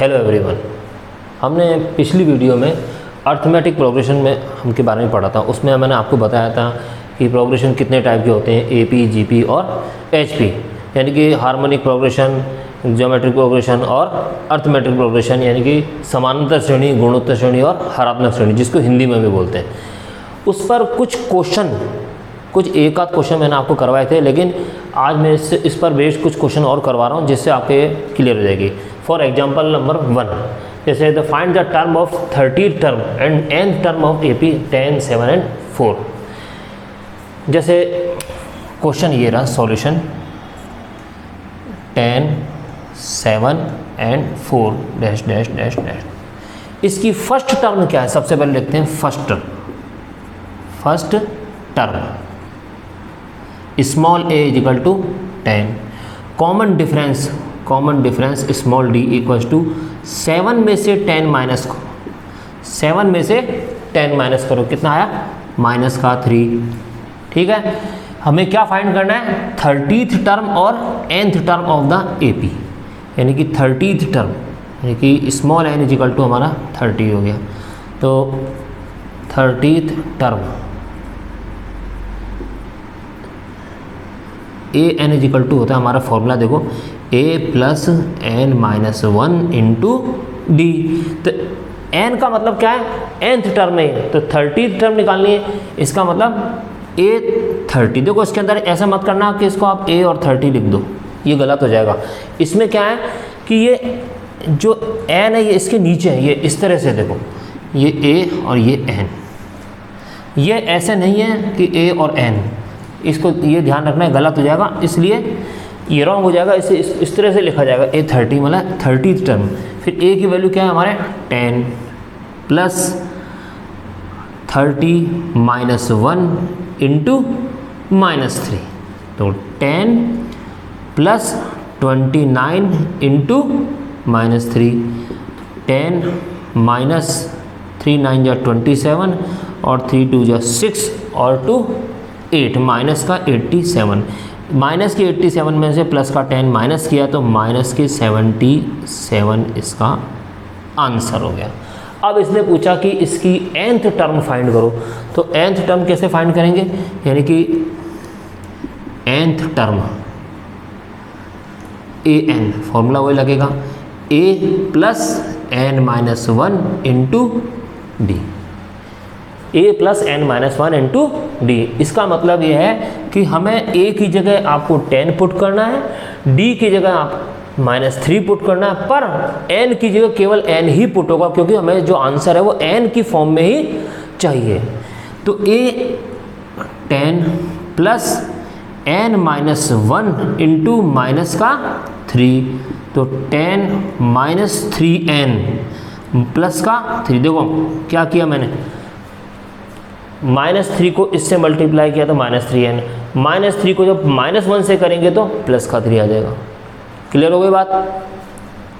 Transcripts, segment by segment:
Hello everyone. हमने पिछली video में अर्थमेटिक प्रोग्रेशन में के बारे में पढ़ा था। उसमें मैंने आपको बताया था कि प्रोग्रेशन कितने टाइप के होते हैं, एपी, जीपी और एचपी, यानी कि हार्मोनिक प्रोग्रेशन, ज्योमेट्रिक प्रोग्रेशन और अर्थमेटिक प्रोग्रेशन, यानी कि समानांतर श्रेणी, गुणोत्तर श्रेणी और हरात्मक श्रेणी, जिसको हिंदी में भी बोलते हैं। उस पर कुछ एक आध क्वेश्चन मैंने आपको करवाए थे, लेकिन आज मैं इस पर बेस्ड कुछ क्वेश्चन और करवा रहा हूँ जिससे आपके क्लियर हो जाएगी। फॉर एग्जांपल नंबर 1, जैसे the find the term of 30th term and nth term of AP 10, 7 and 4। जैसे क्वेश्चन ये रहा, solution 10, 7 and 4 dash dash dash डैश। इसकी फर्स्ट टर्म क्या है? सबसे पहले लिखते हैं first term small a equal to 10। Common difference small d equals to 7 में से 10 माइनस करो, 7 में से 10 माइनस करो, कितना आया? माइनस का 3। ठीक है, हमें क्या फाइंड करना है? 30th टर्म और nth term of the AP, यानी कि 30th टर्म, यानी कि स्मॉल n इजिकल टू हमारा 30 हो गया। तो 30th term A N equal to होता है हमारा फॉर्मूला, देखो a plus N minus 1 into D. तो n का मतलब क्या है? nth टर्म में, तो 30th टर्म निकालनी है, इसका मतलब a 30। देखो इसके अंदर ऐसा मत करना कि इसको आप a और 30 लिख दो, ये गलत हो जाएगा। इसमें क्या है कि ये जो n है ये इसके नीचे है, ये इस तरह से देखो, ये a और ये n, ये ऐसे नहीं है कि a और n, इसको ये ध्यान रखना है, गलत हो जाएगा, इसलिए ये रॉन्ग हो जाएगा। इसे इस तरह से लिखा जाएगा a 30 मतलब 30th टर्म। फिर a की वैल्यू क्या है हमारे? 10 प्लस 30 माइनस 1 इंटू माइनस 3, तो 10 प्लस 29 इंटू माइनस 3, 10 माइनस 3 9 जा 27 और 3 2 जा 6 और 2 8, माइनस का 87। माइनस के 87 में से प्लस का 10 माइनस किया तो माइनस के 77 इसका आंसर हो गया। अब इसने पूछा कि इसकी nth टर्म फाइंड करो, तो nth टर्म कैसे फाइंड करेंगे? यानी कि nth टर्म an, फॉर्मूला वही लगेगा, a plus n minus 1 into D, a plus n minus 1 into D. इसका मतलब ये है कि हमें a की जगह आपको 10 पुट करना है, d की जगह आप -3 पुट करना है, पर n की जगह केवल n ही पुट होगा, क्योंकि हमें जो आंसर है वो n की फॉर्म में ही चाहिए। तो a 10 plus n minus 1 into minus का 3, तो 10 माइनस 3n प्लस का 3। देखो क्या किया मैंने, -3 को इससे मल्टीप्लाई किया तो -3n, -3 को जब -1 से करेंगे तो प्लस का 3 आ जाएगा। क्लियर हो गई बात?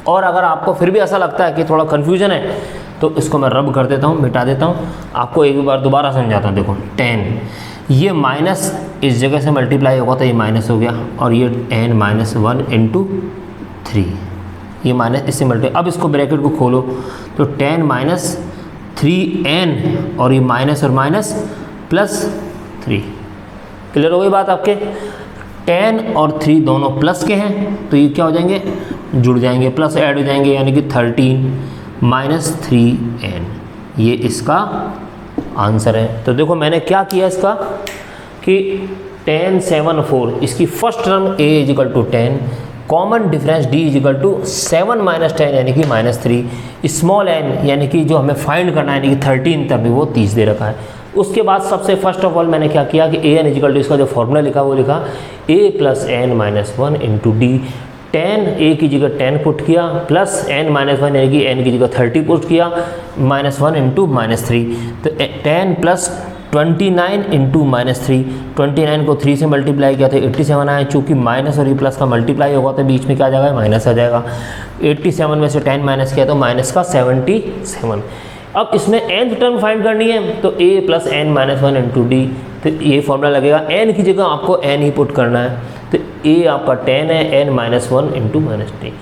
और अगर आपको फिर भी ऐसा लगता है कि थोड़ा कन्फ्यूजन है तो इसको मैं रब कर देता हूँ, मिटा देता हूँ, आपको एक बार दोबारा समझाता हूँ। देखो 10, ये माइनस इस जगह से मल्टीप्लाई होगा तो ये माइनस हो गया, और ये n माइनस 1 इंटू 3, ये माइनस इससे मल्टीप्लाई। अब इसको ब्रैकेट को खोलो तो 10 माइनस 3n और ये माइनस और माइनस प्लस 3। क्लियर हो गई बात आपके? 10 और 3 दोनों प्लस के हैं, तो ये क्या हो जाएंगे? जुड़ जाएंगे, प्लस ऐड हो जाएंगे, यानी कि 13 माइनस 3n, ये इसका आंसर है। तो देखो मैंने क्या किया इसका कि 10, 7, 4, इसकी first term a equal to 10, common difference d equal to 7 minus 10 यानी कि -3, स्मॉल n यानी कि जो हमें फाइंड करना है, यानी कि 13 तक भी वो 30 दे रखा है। उसके बाद सबसे फर्स्ट ऑफ ऑल मैंने क्या किया कि a n इजिकल टू, इसका जो फॉर्मूला लिखा वो लिखा a plus n minus 1 into D. 10 a की जगह 10 पुट किया, प्लस n माइनस 1 यानी कि n की जगह 30 पुट किया, -1 इंटू -3, तो 10 प्लस 29 इंटू -3, 29 को 3 से मल्टीप्लाई किया तो 87 आया। चूँकि माइनस और ये प्लस का मल्टीप्लाई होगा तो बीच में क्या आ जाएगा? माइनस आ जाएगा। 87 में से 10 माइनस किया तो माइनस का 77। अब इसमें nth टर्म फाइंड करनी है, तो a plus n minus 1 into D, तो ये फॉर्मूला लगेगा। n की जगह आपको n ही पुट करना है, तो a आपका 10 है, n माइनस 1 इंटू -3,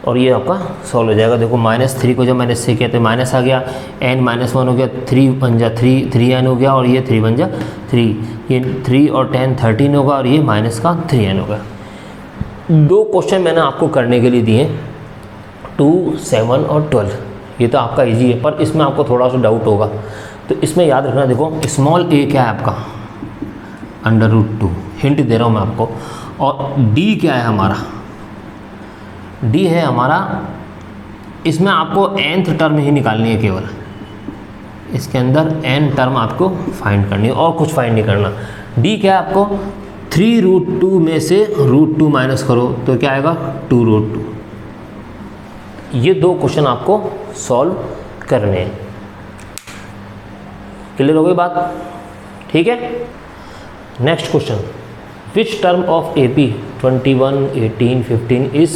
और ये आपका सॉल्व हो जाएगा। देखो -3 को जब मैंने इससे किया तो माइनस आ गया, n-1 हो गया, 3 बन जा 3n हो गया और ये 3 बन जा 3, ये 3 और 10 13 होगा और ये माइनस का 3n होगा। 2 क्वेश्चन मैंने आपको करने के लिए दिए 2, 7 और 12। ये तो आपका इजी है, पर इसमें आपको थोड़ा सा डाउट होगा, तो इसमें याद रखना। देखो स्मॉल a क्या है आपका √2, हिंट दे रहा हूँ मैं आपको, और d क्या है हमारा, d है हमारा, इसमें आपको nth टर्म ही निकालनी है केवल, इसके अंदर n टर्म आपको फाइंड करनी है और कुछ फाइंड नहीं करना। d क्या है आपको 3√2 में से √2 माइनस करो तो क्या आएगा 2√2। ये 2 क्वेश्चन आपको सॉल्व करने हैं। क्लियर हो गई बात? ठीक है। Next question, which term of AP 21, 18, 15 is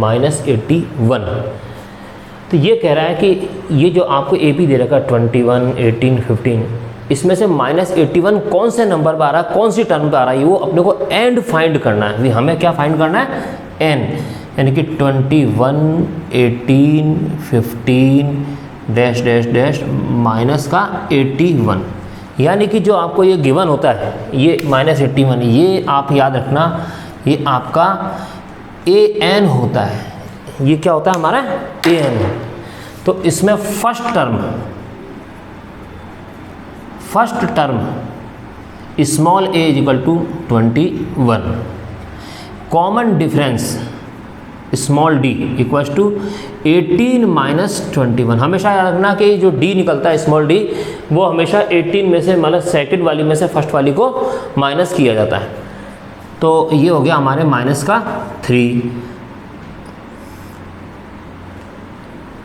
-81। तो ये कह रहा है कि ये जो आपको AP दे रखा है 21, 18, 15, इसमें से -81 कौन से नंबर पर आ रहा है, कौन सी टर्म पर आ रहा है, वो अपने को एंड फाइंड करना है। हमें क्या फाइंड करना है, एन, यानी कि 21, 18, 15 डैश डैश डैश माइनस का 81, यानी कि जो आपको ये गिवन होता है ये -81, ये आप याद रखना, ये आपका an होता है। ये क्या होता है हमारा an। तो इसमें first term small a = 21, common difference small d = 18 - 21। हमेशा याद रखना कि जो d निकलता है स्मॉल d, वो हमेशा 18 में से, मतलब सेकंड वाली में से फर्स्ट वाली को माइनस किया जाता है। तो ये हो गया हमारे -3।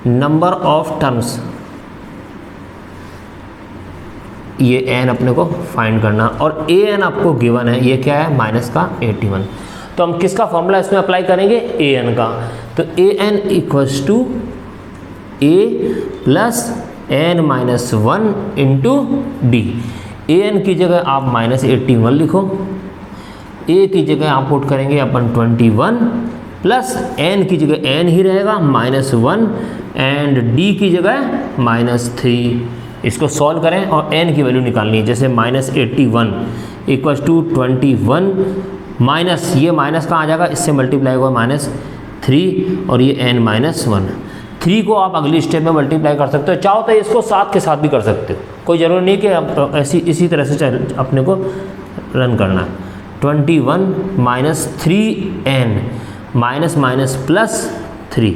नंबर ऑफ टर्म्स, ये n अपने को फाइंड करना, और an आपको गिवन है, ये क्या है -81। तो हम किसका फॉर्मूला इसमें अप्लाई करेंगे, an का। तो an = a + n-1 × d। an की जगह आप -81 लिखो, a की जगह आप पुट करेंगे अपन 21 प्लस n की जगह n ही रहेगा -1 एंड d की जगह -3। इसको सॉल्व करें और n की वैल्यू निकालनी है। जैसे -81 = 21 माइनस, ये माइनस कहाँ आ जाएगा, इससे मल्टीप्लाई होगा -3 और ये n-1। 3 को आप अगली स्टेप में मल्टीप्लाई कर सकते हो, चाहो तो इसको 7 के साथ भी कर सकते हो, कोई ज़रूरी नहीं कि आप इसी तरह से अपने को रन करना है। 21 - 3n -+ 3,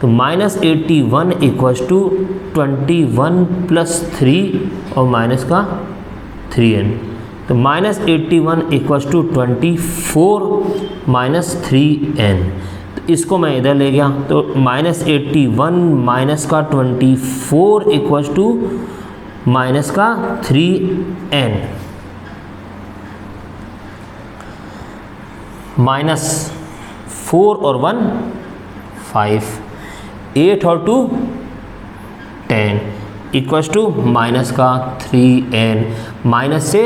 तो -81 = 21 + 3 और माइनस का 3n। तो -81 = 24 - 3n। तो इसको मैं इधर ले गया, तो -81 माइनस का 24 = माइनस का 3n, -4 और 1 5, 8 और 2 10 = माइनस का 3n। माइनस से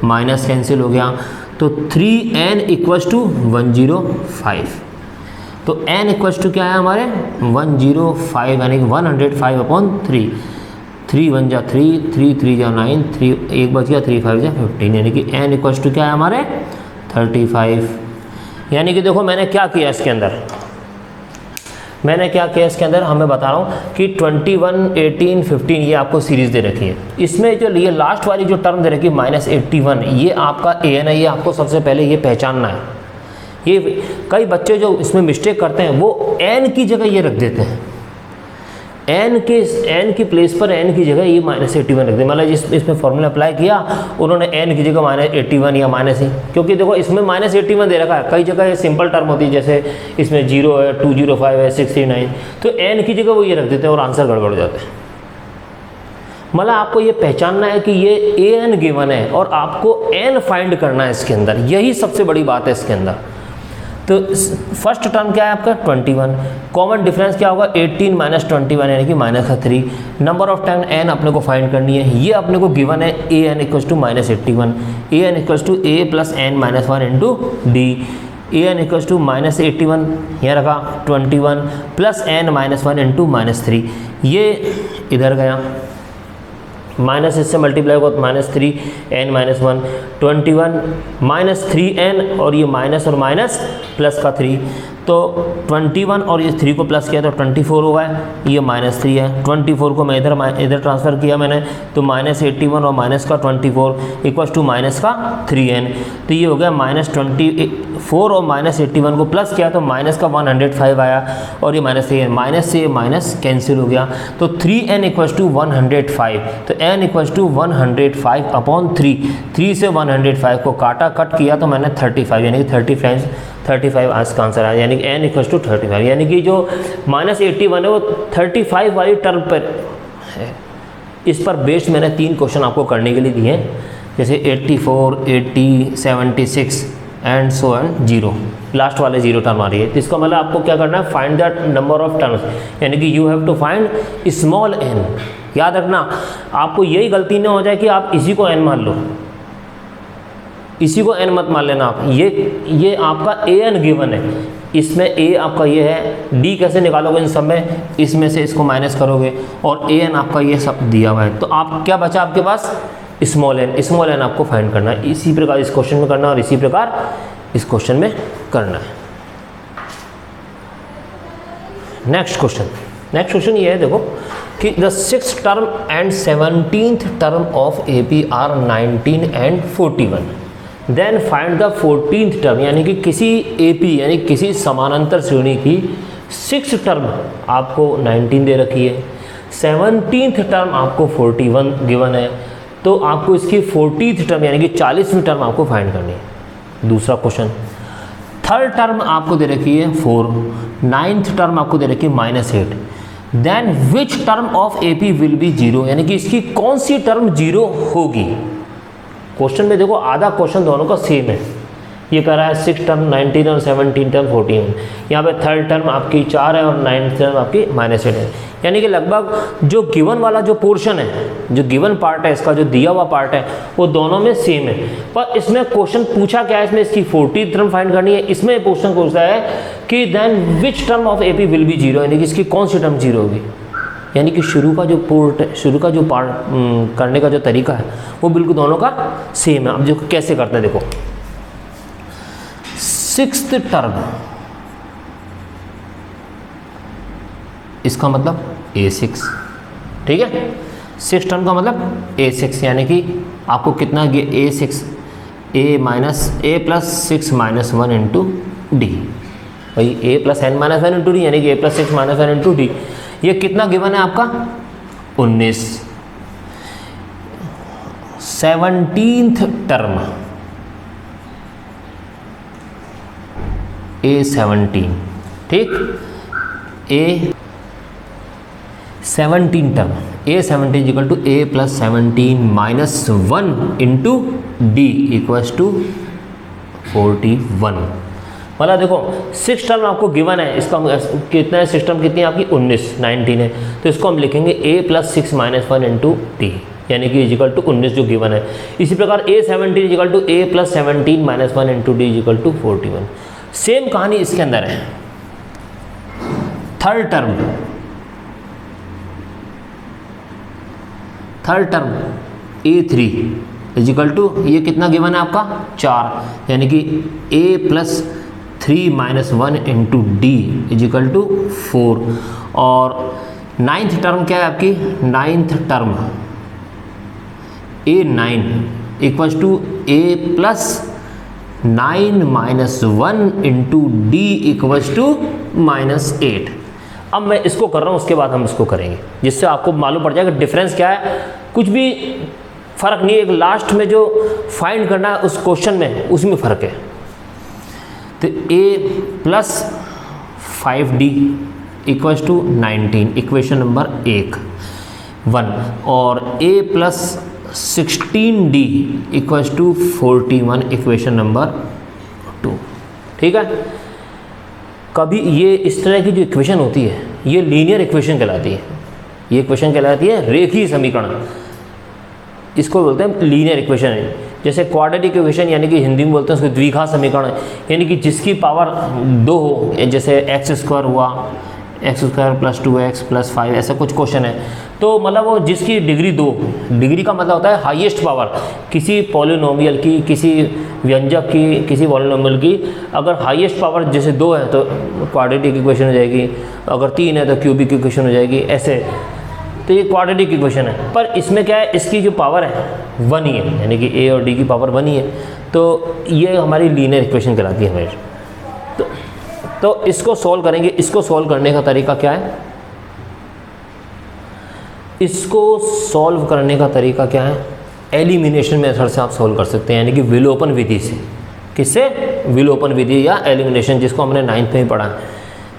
माइनस कैंसिल हो गया, तो 3n = 105। तो n = क्या है हमारे 105, यानी कि 105/3। 3 1 जा 3, 3 3 जा 9, 3 1 बच गया, 3 5 जा 15, यानी कि n = क्या है हमारे 35। यानी कि देखो मैंने क्या किया इसके अंदर, हमें बता रहा हूँ कि 21, 18, 15 ये आपको सीरीज़ दे रखी है। इसमें जो ये लास्ट वाली जो टर्म दे रखी है -81, ये आपका an है, ये आपको सबसे पहले ये पहचानना है। ये कई बच्चे जो इसमें मिस्टेक करते हैं वो n की जगह ये रख देते हैं, n की प्लेस पर n की जगह ये -81 रख दें। मतलब इसमें फॉर्मूला अप्लाई किया उन्होंने n की जगह -81 या माइनस ही, क्योंकि देखो इसमें -81 दे रखा है। कई जगह ये सिंपल टर्म होती है, जैसे इसमें 0 है, 205 है, 639, तो n की जगह वो ये रख देते हैं और आंसर गड़बड़ हो जाते हैं। मतलब आपको ये पहचानना है कि ये an गिवन है और आपको n फाइंड करना है इसके अंदर, यही सबसे बड़ी बात है इसके अंदर। तो फर्स्ट टर्म क्या है आपका 21, कॉमन डिफरेंस क्या होगा 18 - 21, यानी कि -3। नंबर ऑफ टर्म n अपने को फाइंड करनी है, ये अपने को गिवन है an = -81, an = a + n - 1 × d। an equals to -81 यहाँ रखा 21 प्लस n -1 इंटू -3, ये इधर गया माइनस इससे मल्टीप्लाई होगा तो -3n -1 21 -3n और ये माइनस और माइनस प्लस का 3, तो 21 और ये 3 को प्लस किया तो 24 होगा, ये -3 है। 24 को मैं इधर ट्रांसफ़र किया मैंने तो -81 और माइनस का 24 इक्वल्स टू माइनस का 3n, तो ये हो गया -24 और -81 को प्लस किया तो माइनस का 105 आया और ये -3n, माइनस से माइनस कैंसिल हो गया तो 3n इक्वल्स टू 105, तो n इक्वल्स टू 105 अपॉन 3 से 105 को कट किया तो मैंने 35 यानी कि 35 आज का आंसर आया, यानी कि n इक्वल्स टू 35, यानी कि जो -81 है वो 35 वाली टर्म पर है। इस पर बेस्ड मैंने 3 क्वेश्चन आपको करने के लिए दिए हैं, जैसे 84, 80, 76 एंड सो एंड 0, लास्ट वाले 0 टर्म आ रही है, तो इसका मतलब आपको क्या करना है, find the number of terms, यानी कि you have to find small n। याद रखना आपको यही गलती ना हो जाए कि आप इसी को n मान लो, इसी को n मत मान लेना आप, ये आपका an गिवन है, इसमें a आपका ये है, d कैसे निकालोगे इन सब में, इसमें से इसको माइनस करोगे और an आपका ये सब दिया हुआ है, तो आप क्या बचा आपके पास, स्मॉल n आपको फाइंड करना है। इसी प्रकार इस क्वेश्चन में करना है और इसी प्रकार इस क्वेश्चन में करना है। नेक्स्ट क्वेश्चन ये है, देखो कि the 6th term and 17th term of AP are 19 and 41, then find the 14th term, यानी कि किसी AP यानी किसी समानांतर श्रेणी की 6th टर्म आपको 19 दे रखी है, 17th टर्म आपको 41 गिवन है, तो आपको इसकी 40th टर्म यानी कि 40वीं टर्म आपको फाइंड करनी है। दूसरा क्वेश्चन, 3rd टर्म आपको दे रखी है 4, 9th टर्म आपको दे रखी है -8, then which term of AP will be 0, यानी कि इसकी कौन सी टर्म 0 होगी। क्वेश्चन में देखो आधा क्वेश्चन दोनों का सेम है, ये कह रहा है 6 टर्म 19 और 17 टर्म 14, यहाँ पे 3rd टर्म आपकी 4 है और 9th टर्म आपकी -8 है, यानी कि लगभग जो गिवन वाला जो पोर्शन है, जो गिवन पार्ट है इसका, जो दिया हुआ पार्ट है वो दोनों में सेम है, पर इसमें क्वेश्चन पूछा क्या है, इसमें इसकी 40th टर्म फाइंड करनी है, इसमें क्वेश्चन पूछता है कि then which term of AP will be 0, यानी कि इसकी कौन सी टर्म 0 होगी, यानी कि शुरू का जो पार्ट करने का जो तरीका है वो बिल्कुल दोनों का सेम है। अब जो कैसे करते हैं देखो, 6th टर्म, इसका मतलब A6, ठीक है, 6th टर्म का मतलब A6, यानी कि आपको कितना A6 A plus 6 -1 into D, भाई A plus n -1 into D, यानी कि A प्लस 6 -1 इंटू डी, ये कितना गिवन है आपका 19। 17th टर्म A17, ठीक, A17 term A17 equal to A plus 17 -1 into D equals to 41। मतलब देखो 6 टर्म आपको गिवन है, इसका कितना है, 6 टर्म कितनी है आपकी 19 है, तो इसको हम लिखेंगे A प्लस 6 -1 इंटू डी, यानी कि इजिकल टू 19 जो गिवन है। इसी प्रकार A17 equal to A plus 17 -1 into D equal to 41। Same कहानी इसके अंदर है। 3rd term A3 is equal to, ये कितना गिवन है आपका 4, यानी कि A plus 3 -1 into D equal to 4। और 9th टर्म क्या है आपकी, 9th term A9 equals to A plus 9 -1 into D equals to -8। अब मैं इसको कर रहा हूँ, उसके बाद हम इसको करेंगे, जिससे आपको मालूम पड़ जाएगा डिफरेंस क्या है। कुछ भी फ़र्क नहीं है, एक लास्ट में जो फाइंड करना है उस क्वेश्चन में, उसमें फ़र्क है। तो A plus 5D equals to 19, equation number 1 और A plus 16D equals to 41, equation number 2। ठीक है, कभी ये इस तरह की जो इक्वेशन होती है ये लीनियर इक्वेशन कहलाती है। ये इक्वेशन कहलाती है रेखीय समीकरण, इसको बोलते हैं लीनियर इक्वेशन है। जैसे क्वाड्रेटिक इक्वेशन यानी कि हिंदी में बोलते हैं उसको द्विघात समीकरण, यानी कि जिसकी पावर 2 हो, जैसे x² हुआ, x² + 2x + 5 ऐसा कुछ क्वेश्चन है। तो मतलब वो जिसकी डिग्री 2, डिग्री का मतलब होता है हाईएस्ट पावर किसी पॉलिनोमियल की, किसी व्यंजक की, किसी पॉलिनोमियल की अगर हाईएस्ट पावर जैसे 2 है तो क्वाड्रेटिक इक्वेशन हो जाएगी, अगर 3 है तो क्यूबिक इक्वेशन हो जाएगी, ऐसे। तो ये क्वाड्रेटिक इक्वेशन है, पर इसमें क्या है, इसकी जो पावर है 1 ही है, यानी कि a और d की पावर 1 ही है। तो ये हमारी लीनियर इक्वेशन कहलाती है हमारी। तो इसको सॉल्व करेंगे। इसको सॉल्व करने का तरीका क्या है, इसको सॉल्व करने का तरीका क्या है, एलिमिनेशन मेथड से आप सॉल्व कर सकते हैं, यानी कि विलोपन विधि से। किससे? विलोपन विधि या एलिमिनेशन, जिसको हमने 9th में ही पढ़ा है।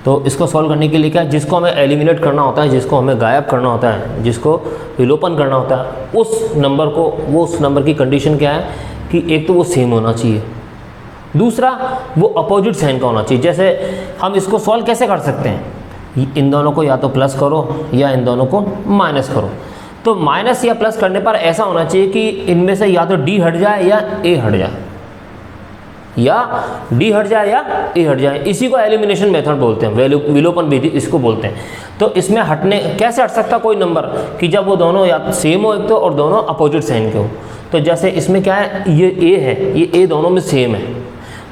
तो इसको सॉल्व करने के लिए क्या, जिसको हमें एलिमिनेट करना होता है, जिसको हमें गायब करना होता है, जिसको विलोपन करना होता है, उस नंबर को, वो उस नंबर की कंडीशन क्या है कि एक तो वो सेम होना चाहिए, दूसरा वो अपोजिट साइन का होना चाहिए। जैसे हम इसको सॉल्व कैसे कर सकते हैं, इन दोनों को या तो प्लस करो या इन दोनों को माइनस करो। तो माइनस या प्लस करने पर ऐसा होना चाहिए कि इनमें से या तो d हट जाए या a हट जाए, या d हट जाए या a हट जाए। इसी को एलिमिनेशन मेथड बोलते हैं, विलोपन विधि इसको बोलते हैं। तो इसमें हटने कैसे हट सकता कोई नंबर कि जब वो दोनों या सेम हो एक तो, और दोनों अपोजिट साइन के हो। तो जैसे इसमें क्या है, ये a है, ये a दोनों में सेम है,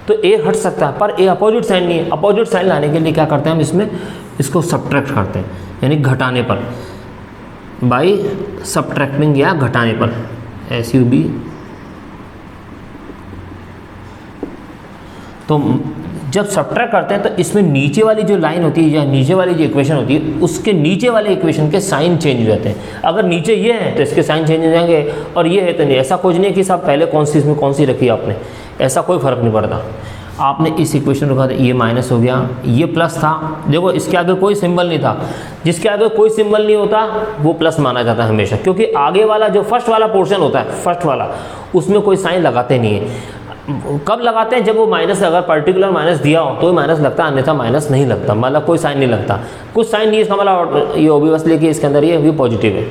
तो a हट सकता है, पर a अपोजिट साइन नहीं है। अपोजिट साइन लाने के लिए क्या करते हैं हम, इसमें इसको सब्ट्रैक्ट करते हैं, यानी घटाने पर, बाई सब्ट्रैक्टिंग या घटाने पर, SUB। तो जब सब्ट्रैक्ट करते हैं तो इसमें नीचे वाली जो लाइन होती है या नीचे वाली जो इक्वेशन होती है उसके नीचे वाले इक्वेशन के साइन चेंज हो जाते हैं। अगर नीचे ये है तो इसके साइन चेंज हो जाएंगे, और ये है तो नहीं। ऐसा कुछ नहीं है कि सब पहले कौन सी इसमें कौन सी रखी आपने, ऐसा कोई फ़र्क नहीं पड़ता। आपने इस इक्वेशन को कहा ये माइनस हो गया, ये प्लस था, देखो इसके आगे कोई सिंबल नहीं था, जिसके आगे कोई सिंबल नहीं होता वो प्लस माना जाता है हमेशा, क्योंकि आगे वाला जो फर्स्ट वाला पोर्शन होता है, फर्स्ट वाला, उसमें कोई साइन लगाते नहीं है। कब लगाते हैं, जब वो माइनस, अगर पर्टिकुलर माइनस दिया हो तो माइनस लगता है, अन्यथा माइनस नहीं लगता, मतलब कोई साइन नहीं लगता। कुछ साइन नहीं है इसका मतलब ये ऑब्वियसली कि इसके अंदर ये पॉजिटिव है,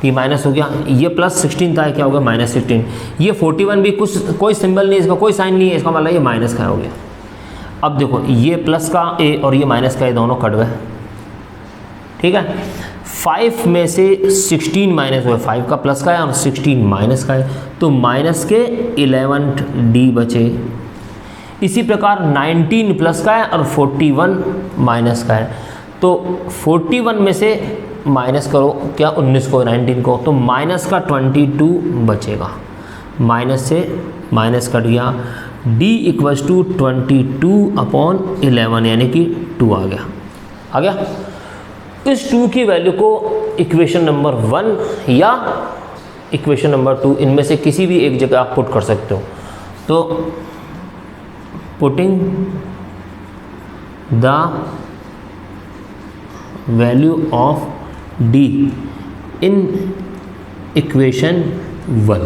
ये माइनस हो गया, ये +16 था, क्या हो गया -16। ये 41 भी कुछ कोई सिंबल नहीं है इसका, कोई साइन नहीं है, इसका मतलब ये माइनस का हो गया। अब देखो ये प्लस का ए और ये माइनस का ए दोनों कट गए, ठीक है। 5 में से 16 माइनस हुए, 5 का प्लस का है और 16 माइनस का है, तो माइनस के 11d बचे। इसी प्रकार 19 प्लस का है और 41 माइनस का है, तो 41 में से माइनस करो क्या 19 को, 19 को, तो माइनस का 22 बचेगा। माइनस से माइनस कट गया, d = 22/11 यानी कि 2 आ गया। इस 2 की वैल्यू को इक्वेशन नंबर 1 या इक्वेशन नंबर 2 इनमें से किसी भी एक जगह आप पुट कर सकते हो। तो putting the value of d in equation 1,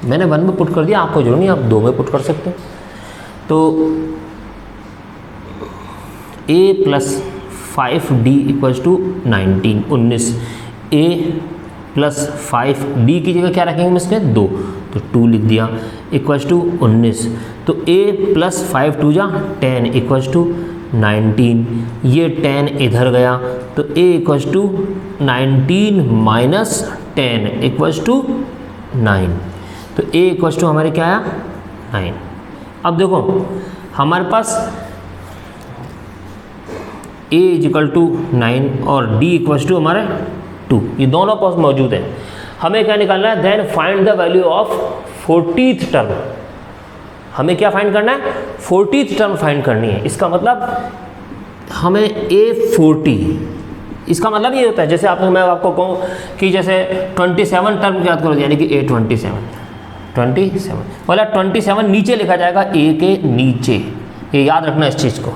मैंने 1 में पुट कर दिया, आपको जरूर नहीं, आप 2 में पुट कर सकते हैं। तो a + 5d = 19, a + 5d की जगह क्या रखेंगे हम इसमें 2, तो 2 लिख दिया, =19। तो a + 5 2 जा 10 = 19, ये 10 इधर गया, तो a = 19 - 10 = 9, तो a = हमारे क्या आया 9। अब देखो हमारे पास a = 9 और d = हमारे 2, ये दोनों पास मौजूद है। हमें क्या निकालना है, then find the value of 40th term. हमें क्या फाइंड करना है, 40th टर्म फाइंड करनी है। इसका मतलब हमें a40, इसका मतलब ये होता है जैसे मैं आपको कहूँ कि जैसे 27 टर्म याद करो, यानी कि a27, मतलब 27 नीचे लिखा जाएगा a के नीचे, ये याद रखना इस चीज़ को,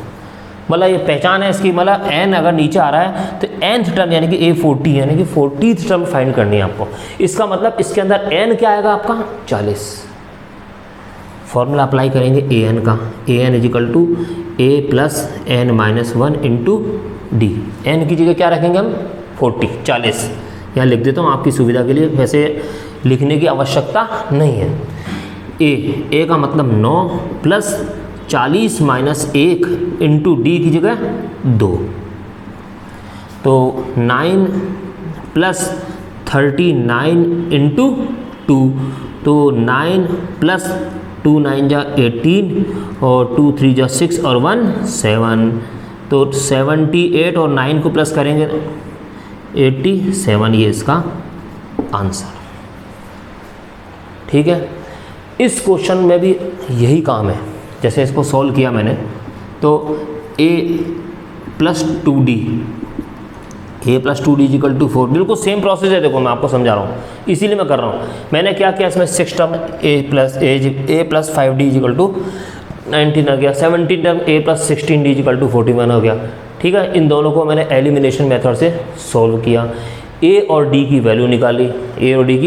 मतलब ये पहचान है इसकी। मतलब n अगर नीचे आ रहा है तो nth टर्म यानी कि a40 यानी कि 40th टर्म फाइंड करनी है आपको। इसका मतलब इसके अंदर n क्या आएगा आपका 40। फॉर्मूला अप्लाई करेंगे an का, an = a + n - 1 × d। n की जगह क्या रखेंगे हम 40 यहाँ लिख देता हूँ आपकी सुविधा के लिए, वैसे लिखने की आवश्यकता नहीं है। ए का मतलब 9 प्लस 40 माइनस 1 इंटू डी की जगह 2, तो 9 प्लस 39 इंटू 2, तो 9 प्लस 2 9 जा 18 और 2 3 जा 6 और 1 7, तो 78 और 9 को प्लस करेंगे 87, ये इसका आंसर। ठीक है, इस क्वेश्चन में भी यही काम है। जैसे इसको सॉल्व किया मैंने, तो a plus 2d equal to 4, बिल्कुल सेम प्रोसेस है। देखो मैं आपको समझा रहा हूँ, इसीलिए मैं कर रहा हूँ। मैंने क्या किया, इसमें 6 term a plus 5d equal to 19 आ गया, 17 term a plus 16d equal to 41 हो गया। ठीक है, इन दोनों को मैंने एलिमिनेशन मेथड से सॉल्व किया, a और d की वैल्यू निकाली, a और d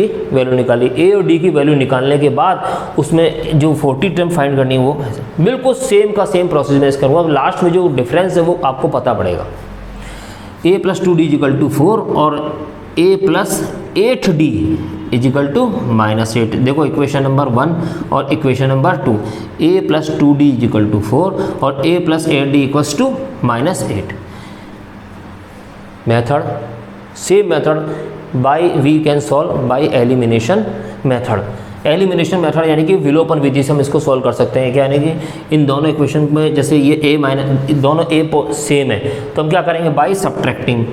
की वैल्यू निकालने के बाद उसमें जो 40 टर्म फाइंड करनी है वो बिल्कुल सेम का सेम प्रोसेस में करूँगा। अब लास्ट में जो डिफरेंस है वो आपको पता पड़ेगा। a plus 2d equal to 4 और a plus 8d is equal to -8। देखो इक्वेशन नंबर 1 और equation number 2, a plus 2d equal to 4 और a plus 8d equals to -8। Method same method, by we can solve by elimination method. Elimination method यानी कि विलोपन विधि से हम इसको solve कर सकते हैं। क्या यानी कि इन दोनों इक्वेशन में जैसे ये a माइनस, दोनों a सेम है, तो हम क्या करेंगे, बाय सब्ट्रैक्टिंग,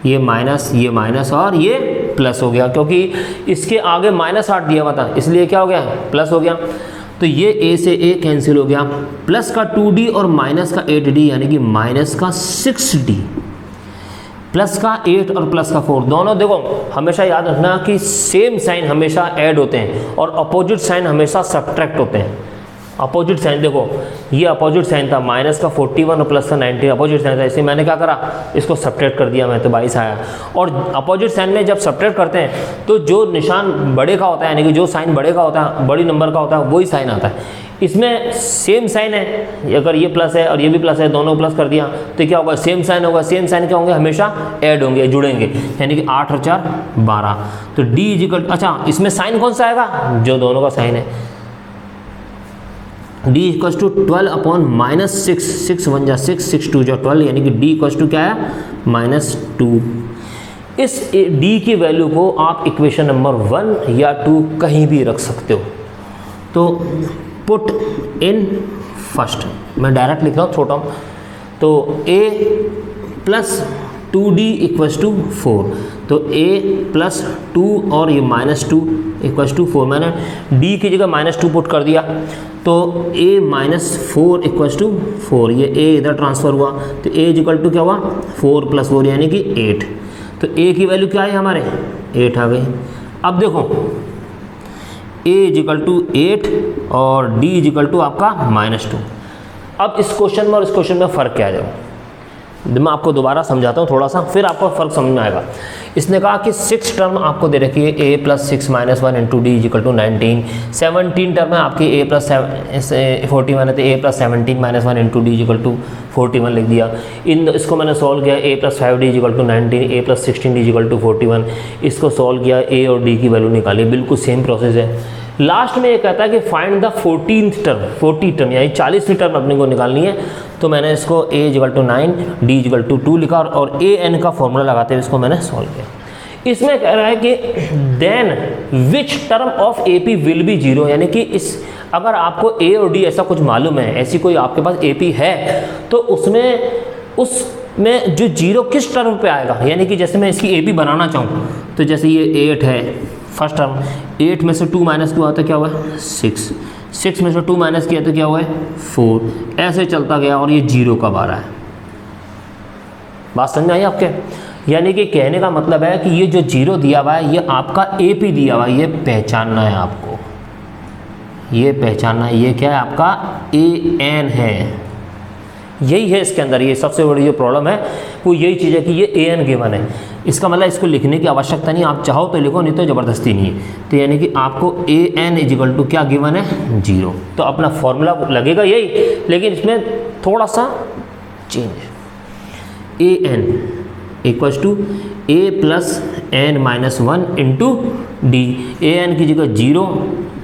ये माइनस और ये प्लस हो गया, क्योंकि इसके आगे -8 दिया हुआ था, इसलिए क्या हो गया, प्लस हो गया। तो ये a से a कैंसिल हो गया, प्लस का 2d और माइनस का 8d यानी कि माइनस का 6d, प्लस का 8 और प्लस का 4। दोनों देखो हमेशा याद रखना कि सेम साइन हमेशा ऐड होते हैं और अपोजिट साइन हमेशा सब्ट्रैक्ट होते हैं। अपोजिट साइन देखो, ये अपोजिट साइन था, माइनस का 41 और प्लस का 19 अपोजिट साइन था, इसलिए मैंने क्या करा, इसको सब्ट्रैक्ट कर दिया मैं, तो 22 आया। और अपोजिट साइन में जब सब्ट्रैक्ट करते हैं तो जो निशान बड़े का होता है, यानी कि जो साइन बड़े का होता है, बड़ी नंबर का होता है, वही साइन आता है। इसमें सेम साइन है, अगर ये प्लस है और ये भी प्लस है, दोनों प्लस कर दिया तो क्या होगा, सेम साइन होगा। सेम साइन क्या होंगे, हमेशा ऐड होंगे, जुड़ेंगे, यानी कि 8 और 4 12। तो d इजिकल, अच्छा इसमें साइन कौन सा आएगा, जो दोनों का साइन है, d इक्वल टू 12 अपॉन -6, 6 1 जा 6, 6 2 जा 12, यानी कि d इक्वल टू क्या है, -2। इस d की वैल्यू को आप इक्वेशन नंबर 1 या 2 कहीं भी रख सकते हो। तो पुट इन फर्स्ट, मैं डायरेक्ट लिख रहा हूँ छोटा, तो a plus 2d equals to 4, तो a प्लस 2 और ये -2 इक्वल्स टू 4। मैंने d की जगह -2 पुट कर दिया, तो a -4 इक्वल्स टू 4, ये a इधर ट्रांसफ़र हुआ, तो a इक्वल टू क्या हुआ, 4 + 4 यानी कि 8। तो a की वैल्यू क्या है हमारे, 8 आ गई। अब देखो a इक्वल टू 8 और d इक्वल टू आपका -2। अब इस क्वेश्चन में और इस क्वेश्चन में फ़र्क क्या है, मैं आपको दोबारा समझाता हूँ थोड़ा सा, फिर आपको फ़र्क समझ में आएगा। इसने कहा कि 6 टर्म आपको दे रखी है, a plus 6 minus 1 into D equal to 19। 17 term है आपकी a प्लस 41 है, तो a plus 17 minus 1 into D equal to 41 लिख दिया। इसको मैंने सॉल्व किया, a plus 5d equal to 19, a plus 16d equal to 41। इसको सॉल्व किया, a और d की वैल्यू निकाली, बिल्कुल सेम प्रोसेस है। लास्ट में ये कहता है कि फाइंड द 40 टर्म यानी 40वीं टर्म अपने को निकालनी है। तो मैंने इसको a equal to 9, d equal to 2 लिखा और a n का फॉर्मूला लगाते हुए इसको मैंने सॉल्व किया। इसमें कह रहा है कि then which term of AP will be 0, यानी कि इस अगर आपको a और d ऐसा कुछ मालूम है, ऐसी कोई आपके पास AP है, तो उसमें जो 0 किस टर्म पे आएगा, यानी कि जैसे मैं इसकी AP बनाना चाहूँ, तो जैसे ये 8 है फर्स्ट टर्म, 8 में से 2 माइनस 2 आता क्या हुआ है 6, 6 में से 2 माइनस किया तो क्या हुआ है 4, ऐसे चलता गया और ये 0 कब आ रहा है। बात समझ में आई आपके? यानी कि कहने का मतलब है कि ये जो 0 दिया हुआ है ये आपका AP दिया हुआ है, ये पहचानना है आपको, ये पहचानना है, ये क्या है आपका AN है, यही है इसके अंदर। ये सबसे बड़ी जो प्रॉब्लम है वो यही चीज़ है कि ये AN गिवन है। इसका मतलब इसको लिखने की आवश्यकता नहीं, आप चाहो तो लिखो, नहीं तो ज़बरदस्ती नहीं है। तो यानी कि आपको AN इक्वल टू क्या गिवन है 0, तो अपना फॉर्मूला लगेगा यही, लेकिन इसमें थोड़ा सा चेंज है। AN equals to A plus n minus 1 into D. A N की जगह 0,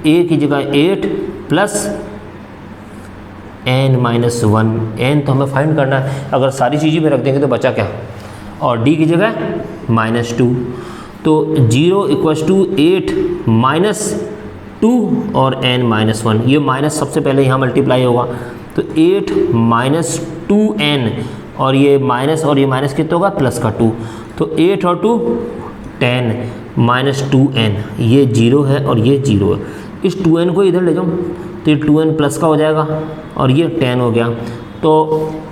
ए की जगह 8 प्लस n माइनस 1, n तो हमें फाइंड करना है, अगर सारी चीज़ें में रख देंगे तो बचा क्या, और d की जगह -2, तो 0 इक्वल्स टू 8 माइनस 2 और n माइनस 1, ये माइनस सबसे पहले यहाँ मल्टीप्लाई होगा, तो 8 माइनस 2n और ये माइनस कितना होगा, प्लस का 2, तो 8 और 2 10 माइनस 2n, ये 0 है और ये 0 है। इस 2n को इधर ले जाऊँ तो ये 2n प्लस का हो जाएगा और ये 10 हो गया, तो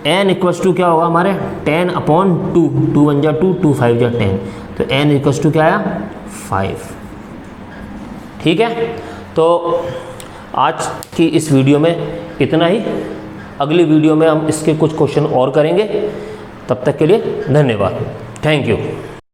n इक्वल्स टू क्या होगा हमारे 10 अपॉन 2, 2 1 जा 2, 2 5 जा 10, तो n इक्वल्स टू क्या आया 5। ठीक है, तो आज की इस वीडियो में इतना ही। अगली वीडियो में हम इसके कुछ क्वेश्चन और करेंगे। तब तक के लिए धन्यवाद, थैंक यू।